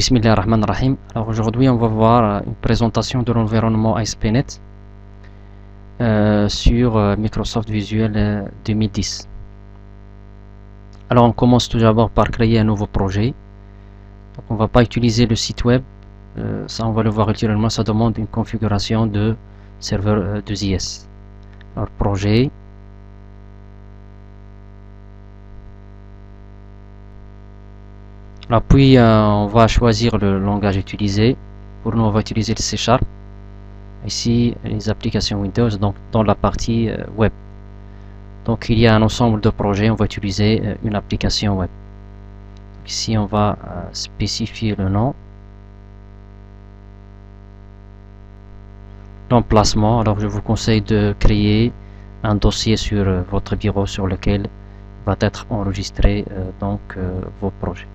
Bismillah ar-Rahman ar-Rahim. Alors aujourd'hui on va voir une présentation de l'environnement ASP.NET sur Microsoft Visual 2010. Alors on commence tout d'abord par créer un nouveau projet. Donc on ne va pas utiliser le site web, ça on va le voir ultérieurement, ça demande une configuration de serveur 2IS. Alors projet. Alors puis on va choisir le langage utilisé. Pour nous on va utiliser le C#. Ici les applications Windows, donc dans la partie web. Donc il y a un ensemble de projets, on va utiliser une application web. Donc, ici on va spécifier le nom. L'emplacement, alors je vous conseille de créer un dossier sur votre bureau sur lequel va être enregistré vos projets.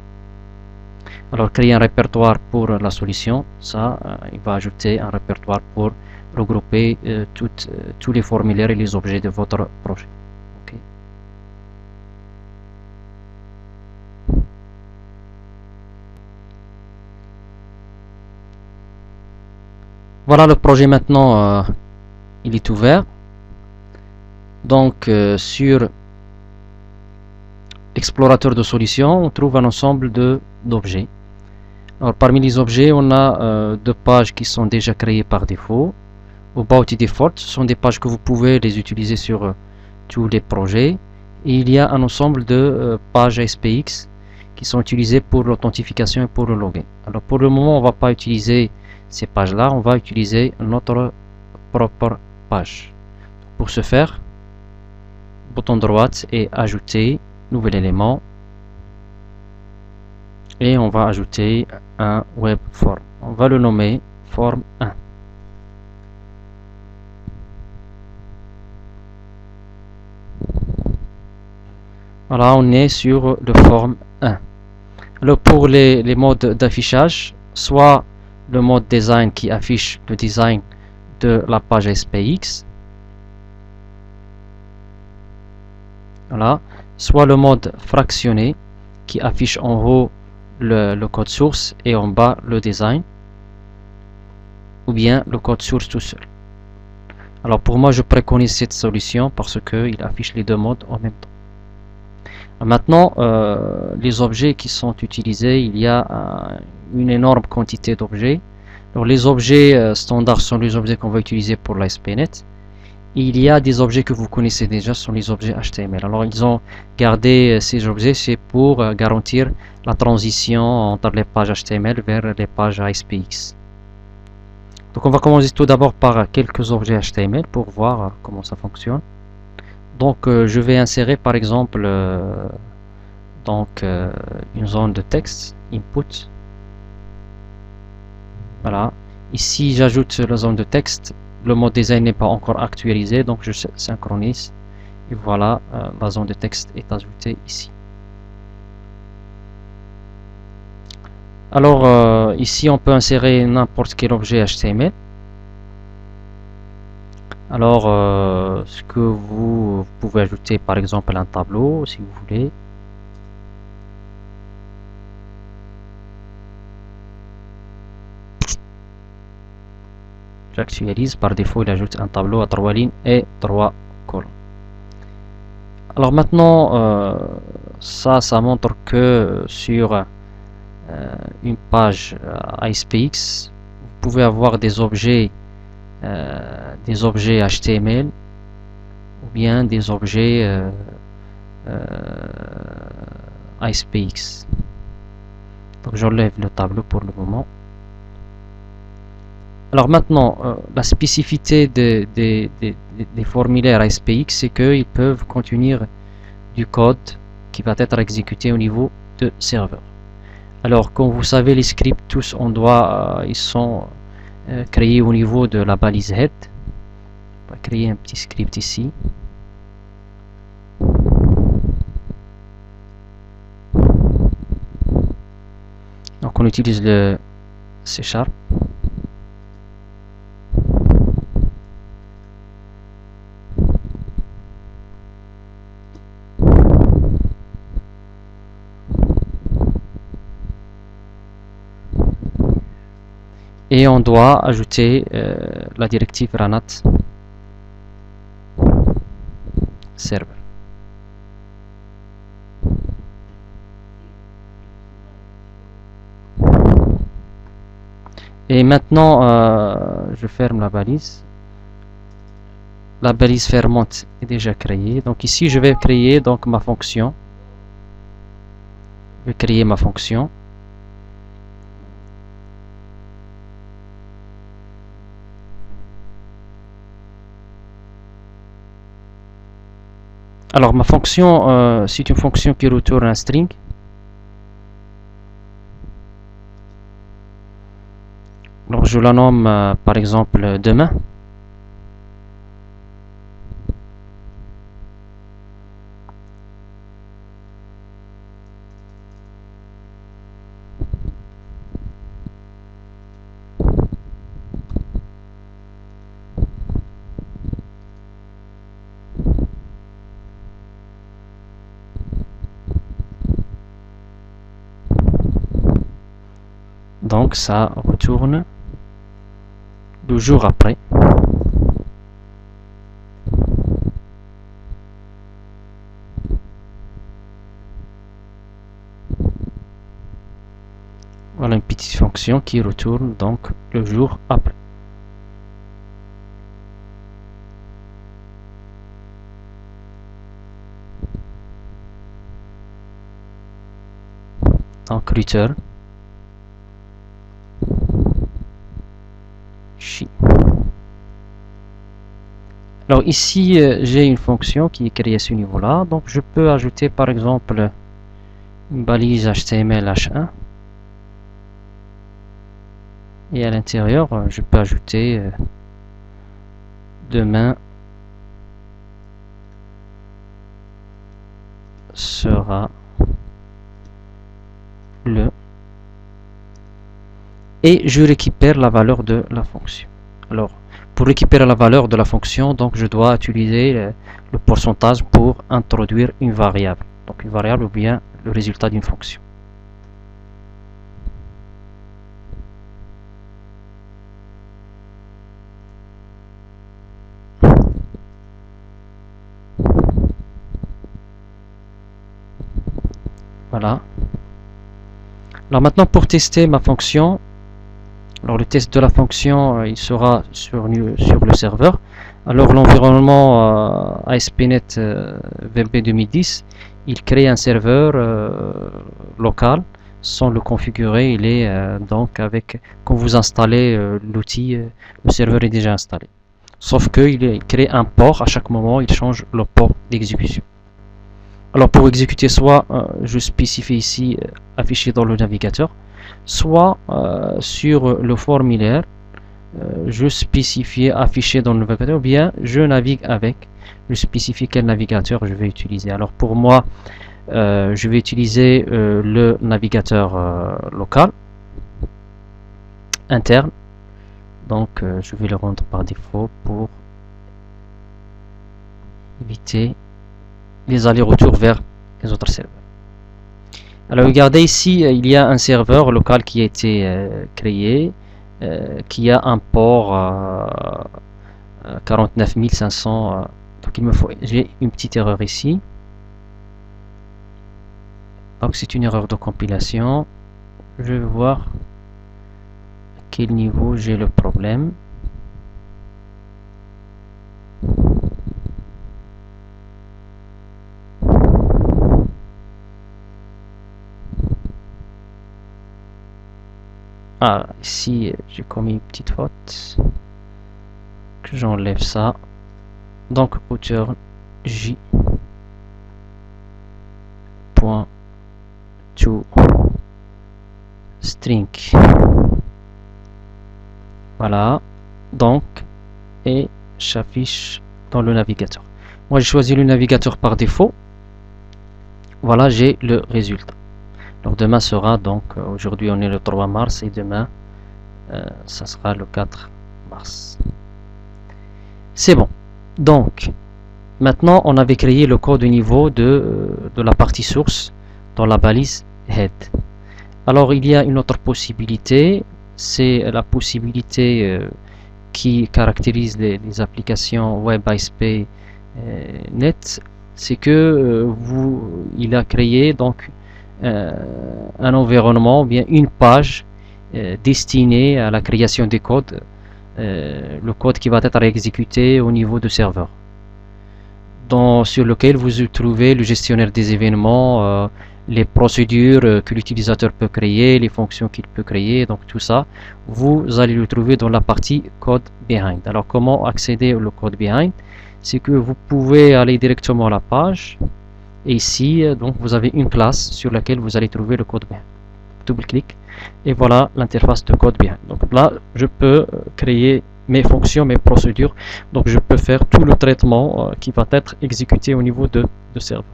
Alors créer un répertoire pour la solution, ça il va ajouter un répertoire pour regrouper tous les formulaires et les objets de votre projet. Okay. Voilà, le projet maintenant il est ouvert. Donc sur explorateur de solutions, on trouve un ensemble d'objets. Alors parmi les objets, on a deux pages qui sont déjà créées par défaut. About Default, ce sont des pages que vous pouvez les utiliser sur tous les projets. Et il y a un ensemble de pages ASPX qui sont utilisées pour l'authentification et pour le login. Alors pour le moment, on ne va pas utiliser ces pages-là, on va utiliser notre propre page. Pour ce faire, bouton droit et ajouter nouvel élément. Et on va ajouter un web form. On va le nommer form 1. Voilà, on est sur le form 1. Alors pour les modes d'affichage, soit le mode design qui affiche le design de la page SPX, voilà, soit le mode fractionné qui affiche en haut le code source et en bas le design, ou bien le code source tout seul. Alors pour moi je préconise cette solution parce qu'il affiche les deux modes en même temps. Maintenant les objets qui sont utilisés, il y a une énorme quantité d'objets. Alors les objets standards sont les objets qu'on va utiliser pour l'ASP.NET. Il y a des objets que vous connaissez déjà, ce sont les objets HTML. Alors ils ont gardé ces objets, c'est pour garantir la transition entre les pages HTML vers les pages ASPX. Donc on va commencer tout d'abord par quelques objets HTML pour voir comment ça fonctionne. Donc je vais insérer par exemple une zone de texte, input. Voilà. Ici j'ajoute la zone de texte. Le mode design n'est pas encore actualisé, donc je synchronise. Et voilà, la zone de texte est ajoutée ici. Alors ici on peut insérer n'importe quel objet HTML. Alors ce que vous pouvez ajouter par exemple un tableau si vous voulez. J'actualise, par défaut il ajoute un tableau à 3 lignes et 3 colonnes. Alors maintenant ça montre que sur une page ASPX vous pouvez avoir des objets HTML ou bien des objets ASPX. Donc j'enlève le tableau pour le moment. Alors maintenant, la spécificité des formulaires ASPX, c'est qu'ils peuvent contenir du code qui va être exécuté au niveau de serveur. Alors, comme vous savez, les scripts, tous, ils sont créés au niveau de la balise head. On va créer un petit script ici. Donc, on utilise le C#. et on doit ajouter la directive ranat server. Et maintenant, je ferme la balise. La balise fermante est déjà créée. Donc ici, je vais créer donc ma fonction. Je vais créer ma fonction. Alors ma fonction, c'est une fonction qui retourne un string. Alors je la nomme par exemple demain. Donc ça retourne le jour après. Voilà une petite fonction qui retourne donc le jour après. Donc return she. Alors ici j'ai une fonction qui est créée à ce niveau là, donc je peux ajouter par exemple une balise HTML H1 et à l'intérieur je peux ajouter demain sera le, et je récupère la valeur de la fonction. Alors pour récupérer la valeur de la fonction, donc je dois utiliser le pourcentage pour introduire une variable, donc une variable ou bien le résultat d'une fonction. Voilà. Alors maintenant pour tester ma fonction, alors le test de la fonction il sera sur le serveur. Alors l'environnement ASP.NET VB 2010, il crée un serveur local sans le configurer. Il est donc avec, quand vous installez l'outil, le serveur est déjà installé. Sauf qu'il crée un port à chaque moment, il change le port d'exécution. Alors pour exécuter, soit je spécifie ici affiché dans le navigateur, soit sur le formulaire je spécifie affiché dans le navigateur, ou bien je navigue avec, je spécifie quel navigateur je vais utiliser. Alors pour moi je vais utiliser le navigateur local interne, donc je vais le rendre par défaut pour éviter les allers-retours vers les autres serveurs. Alors regardez ici, il y a un serveur local qui a été créé, qui a un port 49500. Donc il me faut, j'ai une petite erreur ici. Donc c'est une erreur de compilation. Je vais voir à quel niveau j'ai le problème. Ah, ici j'ai commis une petite faute. Que j'enlève ça. Donc auteur j point to string. Voilà. Donc et j'affiche dans le navigateur. Moi j'ai choisi le navigateur par défaut. Voilà, j'ai le résultat. Alors demain sera donc, aujourd'hui on est le 3 mars et demain ça sera le 4 mars. C'est bon. Donc maintenant on avait créé le code au niveau de la partie source dans la balise head. Alors il y a une autre possibilité, c'est la possibilité qui caractérise les applications Web ASP Net, c'est que il a créé donc un environnement, bien une page destinée à la création des codes, le code qui va être exécuté au niveau du serveur, sur lequel vous trouvez le gestionnaire des événements, les procédures que l'utilisateur peut créer, les fonctions qu'il peut créer, donc tout ça, vous allez le trouver dans la partie code behind. Alors comment accéder au code behind? C'est que vous pouvez aller directement à la page, et ici, donc vous avez une classe sur laquelle vous allez trouver le code behind. Double-clic, et voilà l'interface de code behind. Donc là, je peux créer mes fonctions, mes procédures, donc je peux faire tout le traitement qui va être exécuté au niveau de serveur.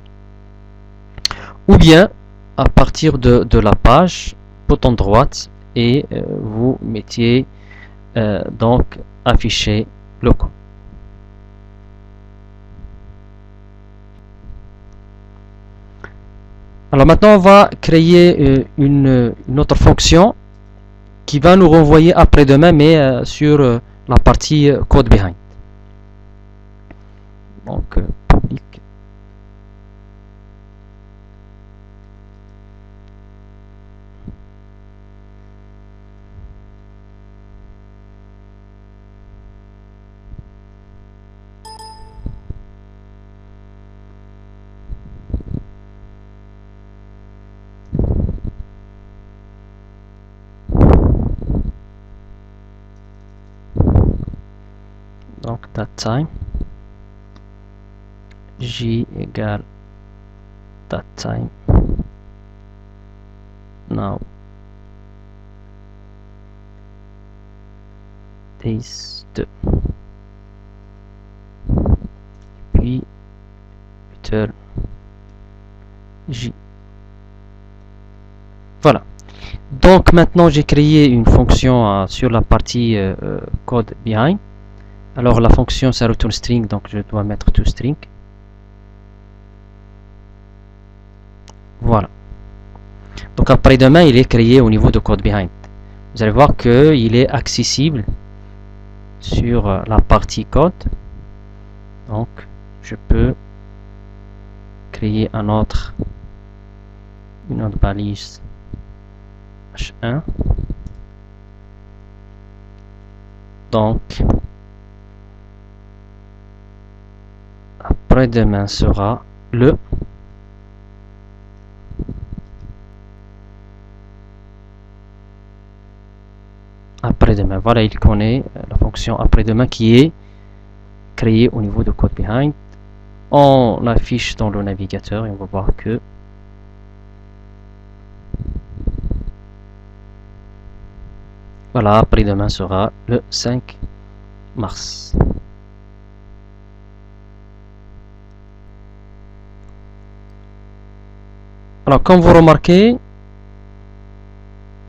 Ou bien, à partir de la page, bouton droite, et vous mettiez donc afficher le code. Alors maintenant, on va créer une autre fonction qui va nous renvoyer après-demain, mais sur la partie code behind. Donc, public. Donc, datetime, J égale datetime, now, days 2, puis return J. Voilà. Donc maintenant j'ai créé une fonction sur la partie code behind. Alors la fonction ça retourne string, donc je dois mettre toString. Voilà. Donc après-demain il est créé au niveau de code behind. Vous allez voir qu'il est accessible sur la partie code. Donc je peux créer une autre balise H1. Donc après-demain sera le après-demain. Voilà, il connaît la fonction après-demain qui est créée au niveau de code behind. On l'affiche dans le navigateur et on va voir que voilà, après-demain sera le 5 mars. Alors, comme vous remarquez,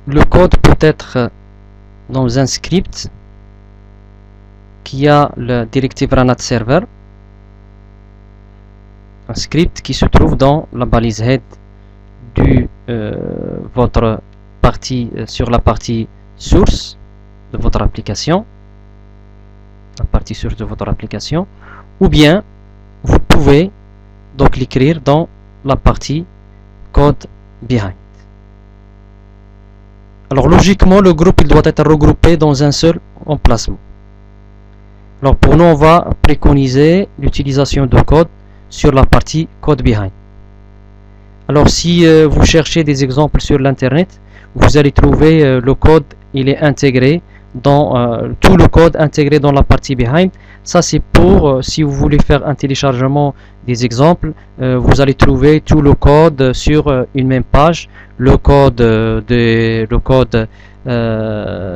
le code peut être dans un script qui a la directive Ranat Server, un script qui se trouve dans la balise head de votre partie, sur la partie source de votre application, ou bien vous pouvez donc l'écrire dans la partie code behind. Alors logiquement le groupe il doit être regroupé dans un seul emplacement. Alors pour nous on va préconiser l'utilisation de code sur la partie code behind. Alors si vous cherchez des exemples sur l'internet, vous allez trouver le code, il est intégré dans tout le code intégré dans la partie behind. Ça c'est pour si vous voulez faire un téléchargement des exemples, vous allez trouver tout le code sur une même page, le code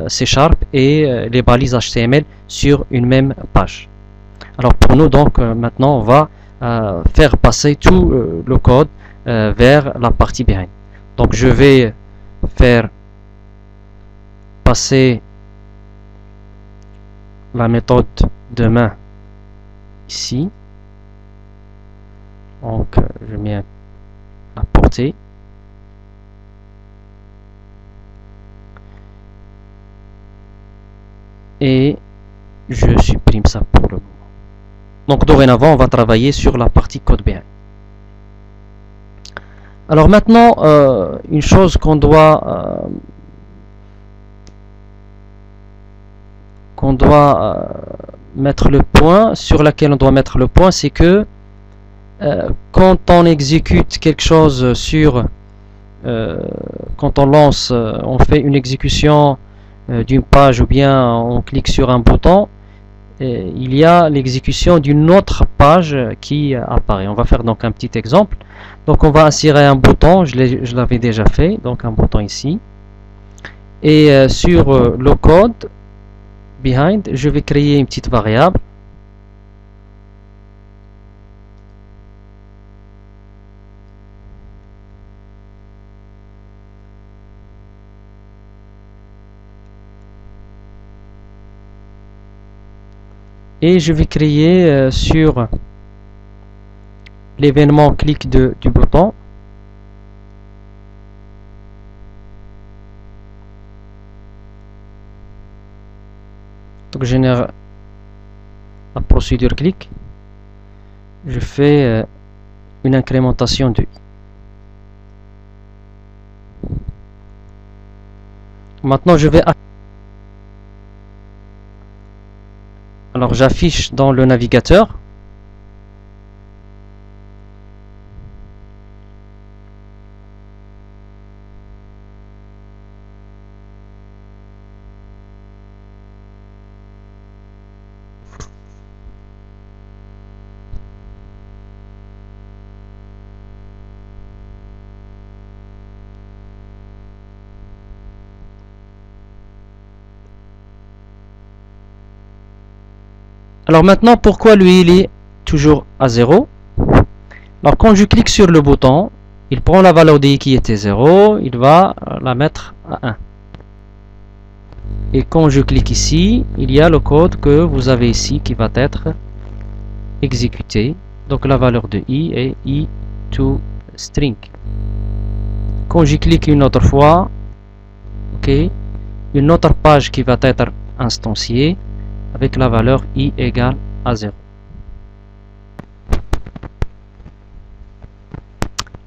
C# et les balises HTML sur une même page. Alors pour nous donc maintenant on va faire passer tout le code vers la partie behind. Donc je vais faire passer la méthode de main ici. Donc je mets la portée et je supprime ça pour le moment. Donc dorénavant, on va travailler sur la partie code behind. Alors maintenant, une chose qu'on doit mettre le point, sur laquelle on doit mettre le point, c'est que quand on exécute quelque chose sur quand on lance, on fait une exécution d'une page ou bien on clique sur un bouton, il y a l'exécution d'une autre page qui apparaît. On va faire donc un petit exemple. Donc on va insérer un bouton, je l'avais déjà fait, donc un bouton ici. Et sur le code behind, je vais créer une petite variable. Et je vais créer sur l'événement clic du bouton donc je génère la procédure clic, je fais une incrémentation de i. Maintenant je vais alors j'affiche dans le navigateur alors maintenant, pourquoi lui il est toujours à 0? Alors quand je clique sur le bouton, il prend la valeur de i qui était 0, il va la mettre à 1. Et quand je clique ici, il y a le code que vous avez ici qui va être exécuté. Donc la valeur de i est i2string. Quand je clique une autre fois, ok, une autre page qui va être instanciée avec la valeur i égale à 0.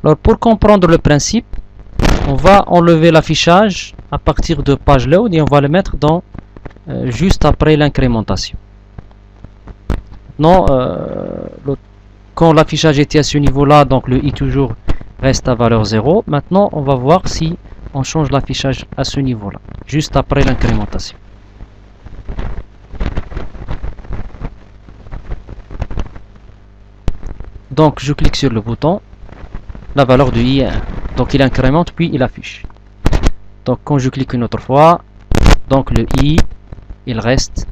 Alors pour comprendre le principe, on va enlever l'affichage à partir de page load et on va le mettre dans juste après l'incrémentation. Non, quand l'affichage était à ce niveau-là, donc le i toujours reste à valeur 0. Maintenant, on va voir si on change l'affichage à ce niveau-là, juste après l'incrémentation. Donc je clique sur le bouton, la valeur de i est 1. Donc il incrémente puis il affiche. Donc quand je clique une autre fois, donc le i il reste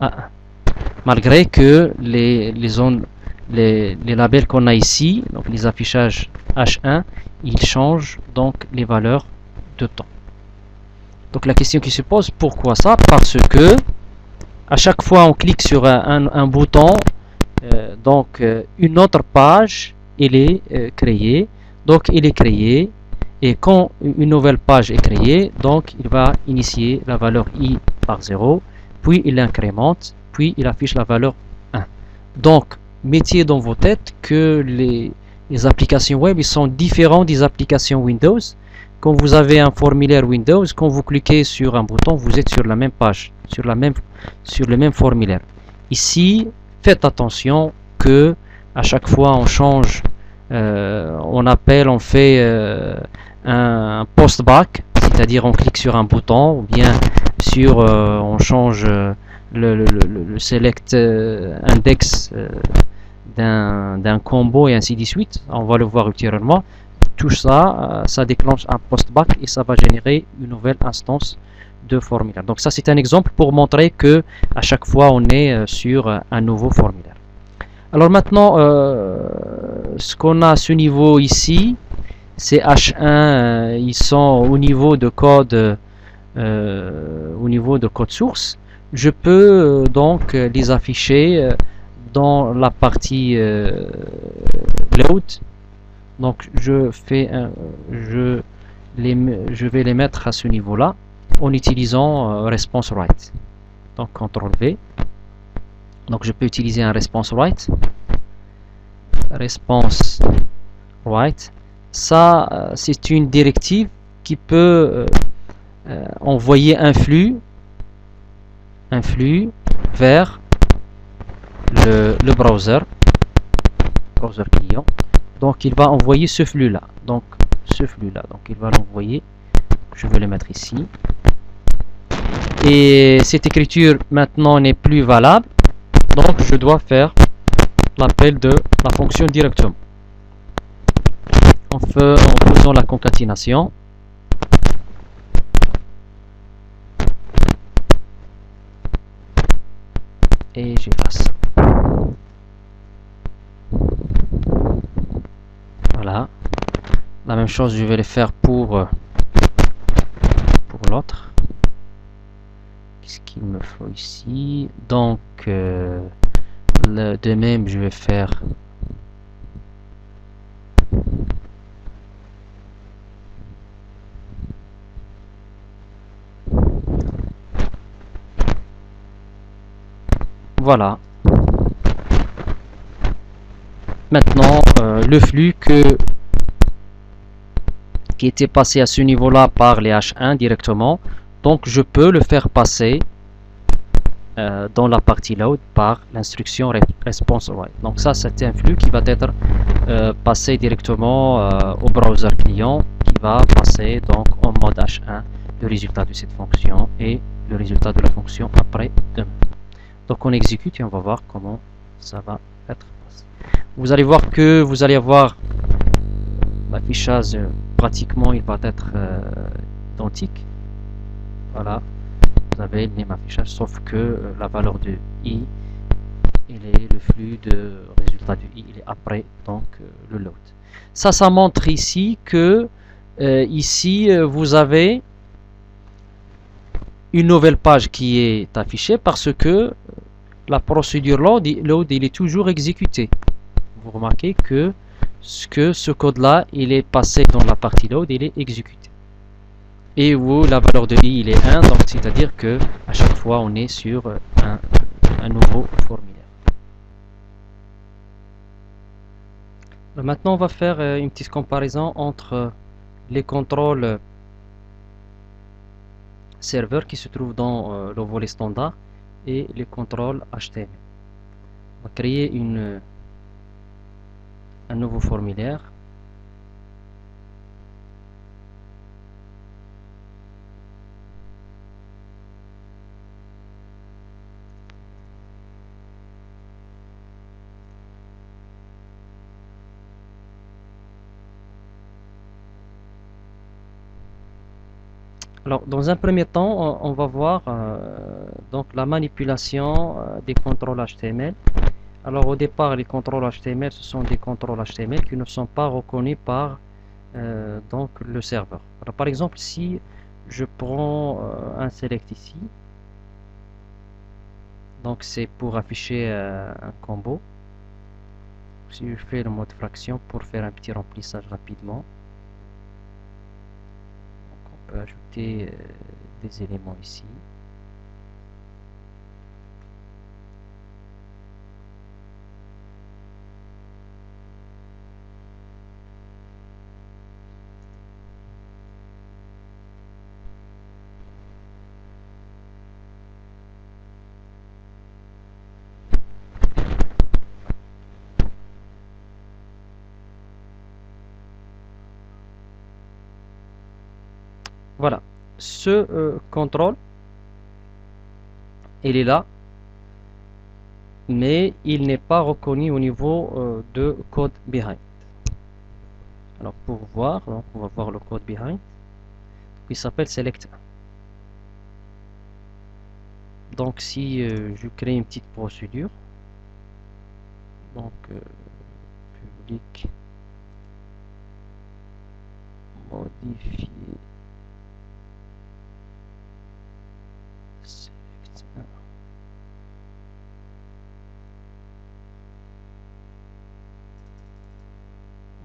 à 1. Malgré que les labels qu'on a ici, donc les affichages H1, ils changent donc les valeurs de temps. Donc la question qui se pose, pourquoi ça? Parce que à chaque fois on clique sur un bouton, donc une autre page elle est créée, donc il est créé, et quand une nouvelle page est créée, donc il va initier la valeur i par 0, puis il incrémente, puis il affiche la valeur 1. Donc mettez dans vos têtes que les applications web ils sont différents des applications Windows. Quand vous avez un formulaire Windows, quand vous cliquez sur un bouton, vous êtes sur la même page, sur le même formulaire. Ici, faites attention que à chaque fois on change, on fait un post-back, c'est-à-dire on clique sur un bouton ou bien sur on change le select index d'un combo et ainsi de suite. On va le voir ultérieurement. Tout ça, ça déclenche un post-back et ça va générer une nouvelle instance de formulaire. Donc ça c'est un exemple pour montrer que à chaque fois on est sur un nouveau formulaire. Alors maintenant, ce qu'on a à ce niveau ici, c'est H1, ils sont au niveau de code source. Je peux donc les afficher dans la partie load. Donc je vais les mettre à ce niveau là en utilisant response write. Donc CTRL V. Donc je peux utiliser un response write. Response write. Ça, c'est une directive qui peut envoyer un flux vers le browser client. Donc il va envoyer ce flux là. Donc il va l'envoyer. Je vais le mettre ici. Et cette écriture maintenant n'est plus valable. Donc je dois faire l'appel de la fonction directement. En faisant la concaténation. Et j'efface. Voilà. La même chose, je vais le faire pour l'autre. Qu'est-ce qu'il me faut ici? Donc, de même, je vais faire voilà. Maintenant, le flux qui était passé à ce niveau-là par les H1 directement, donc je peux le faire passer dans la partie load par l'instruction response write. Donc ça, c'est un flux qui va être passé directement au browser client, qui va passer donc en mode H1 le résultat de cette fonction et le résultat de la fonction après demain. Donc on exécute et on va voir comment ça va être passé. Vous allez voir que vous allez avoir l'affichage, pratiquement il va être identique. Voilà, vous avez le même affichage, sauf que la valeur de i, le flux de résultat de i, il est après donc le load. Ça montre ici que ici vous avez une nouvelle page qui est affichée parce que la procédure load il est toujours exécutée. Vous remarquez que ce code là il est passé dans la partie load, il est exécuté. Et où la valeur de i il est 1, donc c'est à dire que à chaque fois on est sur un nouveau formulaire. Maintenant on va faire une petite comparaison entre les contrôles serveurs qui se trouvent dans le volet standard et les contrôles HTML. On va créer un nouveau formulaire. Alors, dans un premier temps, on va voir donc la manipulation des contrôles HTML. Alors, au départ, les contrôles HTML, ce sont des contrôles HTML qui ne sont pas reconnus par donc le serveur. Alors, par exemple, si je prends un select ici, donc c'est pour afficher un combo. Si je fais le mode fraction pour faire un petit remplissage rapidement, on peut ajouter des éléments ici. Voilà, ce contrôle, il est là, mais il n'est pas reconnu au niveau de code behind. Alors pour voir, donc on va voir le code behind, qui s'appelle select. Donc si je crée une petite procédure, donc public modifier select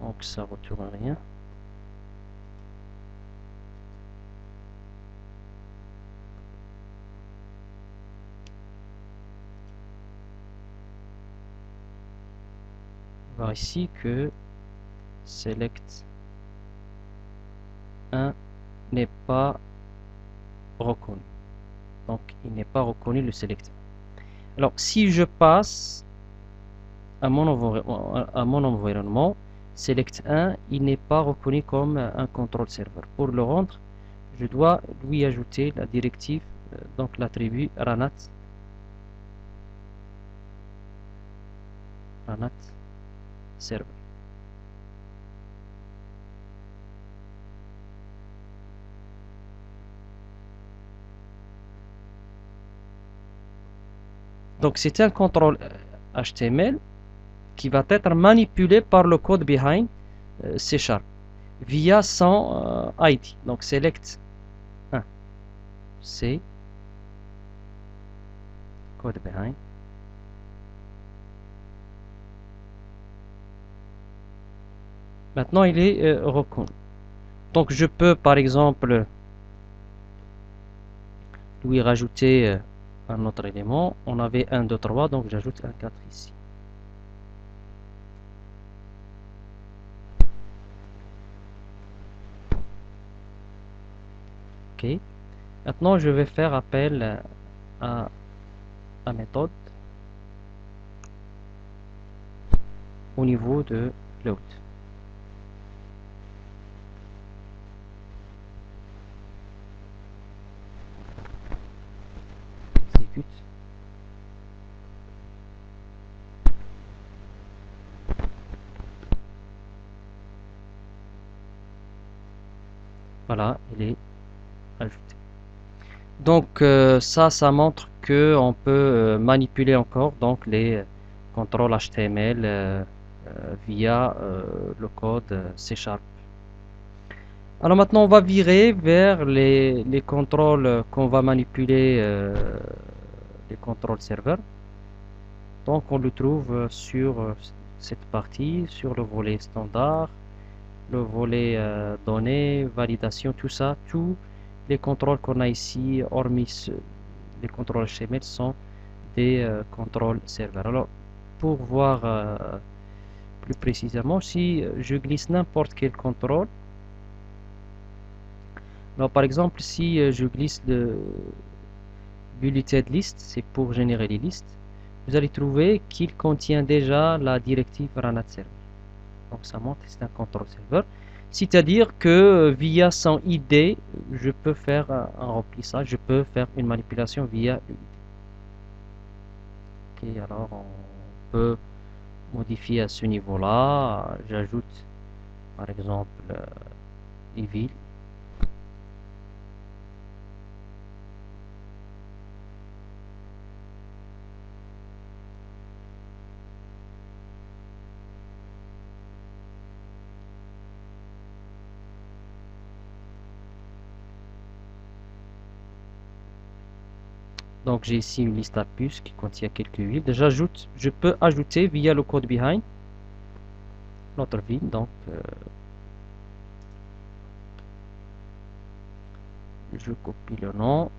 1. Donc ça retourne rien. voir ici que select 1 n'est pas reconnu. Donc il n'est pas reconnu le select 1. Alors si je passe à mon environnement, select 1, il n'est pas reconnu comme un contrôle serveur. Pour le rendre, je dois lui ajouter la directive, donc l'attribut ranat server. Donc c'est un contrôle HTML qui va être manipulé par le code behind C# via son ID. Donc select 1, c'est code behind. Maintenant il est reconnu. Donc je peux par exemple lui rajouter un autre élément. On avait 1, 2, 3, donc j'ajoute un 4 ici. Ok. Maintenant je vais faire appel à la méthode au niveau de load. Exécute. Voilà, il est ajouté. Donc ça montre que on peut manipuler encore donc les contrôles HTML via le code C#. Alors maintenant on va virer vers les contrôles qu'on va manipuler, les contrôles serveurs. Donc on le trouve sur cette partie, sur le volet standard, le volet données, validation, tout ça, tous les contrôles qu'on a ici, hormis les contrôles HTML, sont des contrôles serveurs. Alors pour voir plus précisément, si je glisse n'importe quel contrôle, alors par exemple si je glisse le bulleted list, c'est pour générer les listes, vous allez trouver qu'il contient déjà la directive ranat server. Donc ça montre que c'est un contrôle serveur. C'est-à-dire que via son ID, je peux faire un remplissage, je peux faire une manipulation via l'ID. Ok, alors on peut modifier à ce niveau-là. J'ajoute par exemple les villes. Donc j'ai ici une liste à puces qui contient quelques villes. Je peux ajouter via le code behind notre ville. Donc je copie le nom.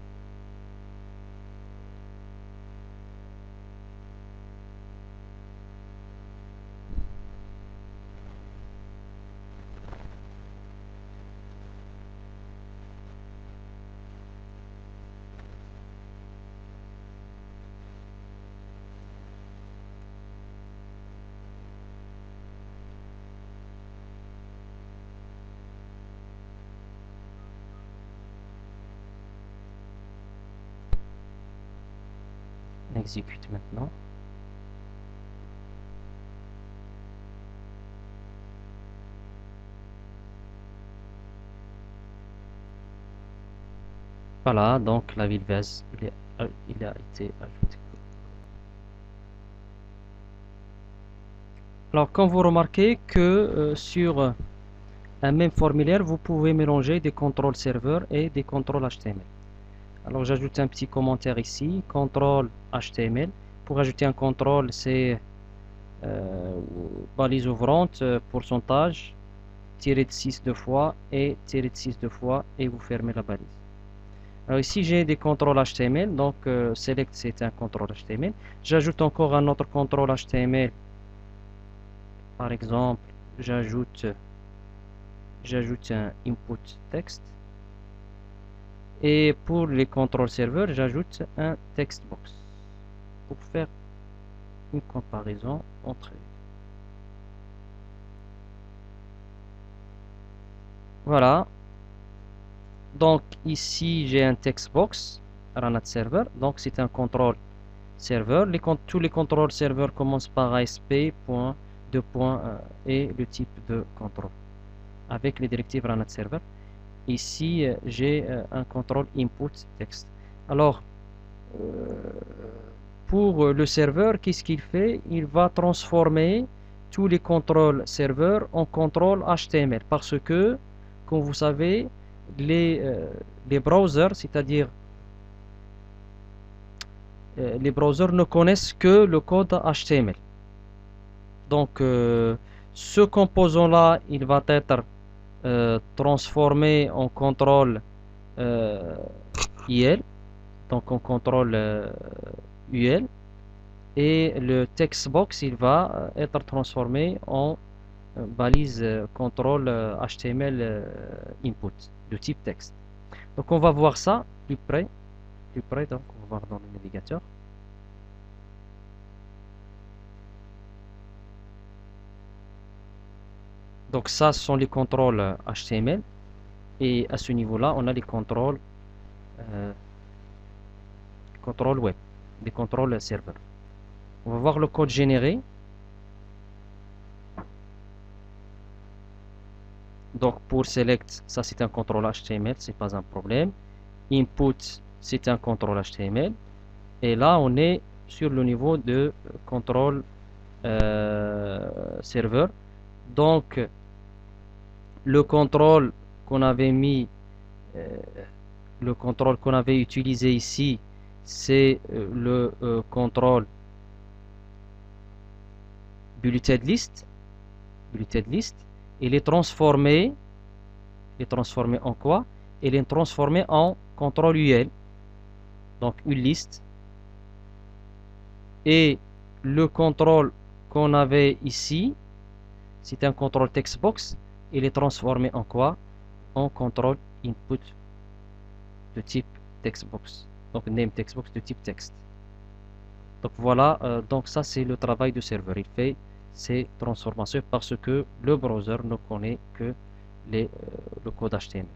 On exécute maintenant. Voilà, donc la ville vase, il a été ajouté. Alors, quand vous remarquez que sur un même formulaire, vous pouvez mélanger des contrôles serveurs et des contrôles HTML. Alors, j'ajoute un petit commentaire ici, contrôle HTML. Pour ajouter un contrôle, c'est balise ouvrante, pourcentage, tiré de 6 deux fois et tiré de 6 deux fois, et vous fermez la balise. Alors ici j'ai des contrôles HTML, donc select c'est un contrôle HTML. J'ajoute encore un autre contrôle HTML par exemple, j'ajoute un input texte. Et pour les contrôles serveurs, j'ajoute un textbox pour faire une comparaison entre eux. Voilà. Donc ici, j'ai un textbox Ranat Server. Donc c'est un contrôle serveur. Tous les contrôles serveurs commencent par ASP, point, deux points, et le type de contrôle avec les directives Ranat Server. Ici, j'ai un contrôle input text. Alors, pour le serveur, qu'est-ce qu'il fait? Il va transformer tous les contrôles serveurs en contrôle HTML parce que, comme vous savez, les browsers, c'est-à-dire les browsers ne connaissent que le code HTML. Donc, ce composant-là, il va être transformé en contrôle IL, donc en contrôle UL, et le textbox il va être transformé en balise contrôle HTML input de type texte. Donc on va voir ça plus près, donc on va voir dans le navigateur. Donc ça ce sont les contrôles HTML, et à ce niveau-là on a les contrôles web, des contrôles serveurs. On va voir le code généré. Donc pour select, ça c'est un contrôle HTML, c'est pas un problème. Input, c'est un contrôle HTML. Et là, on est sur le niveau de contrôle serveur. Donc, le contrôle qu'on avait mis, le contrôle qu'on avait utilisé ici, c'est le contrôle bulleted list. Il est transformé en quoi? Il est transformé en contrôle UL, donc une liste. Et le contrôle qu'on avait ici, c'est un contrôle textbox. Il est transformé en quoi? En contrôle input de type textbox, donc name textbox de type texte. Donc voilà, donc ça c'est le travail du serveur. Il fait ces transformations parce que le browser ne connaît que le code HTML.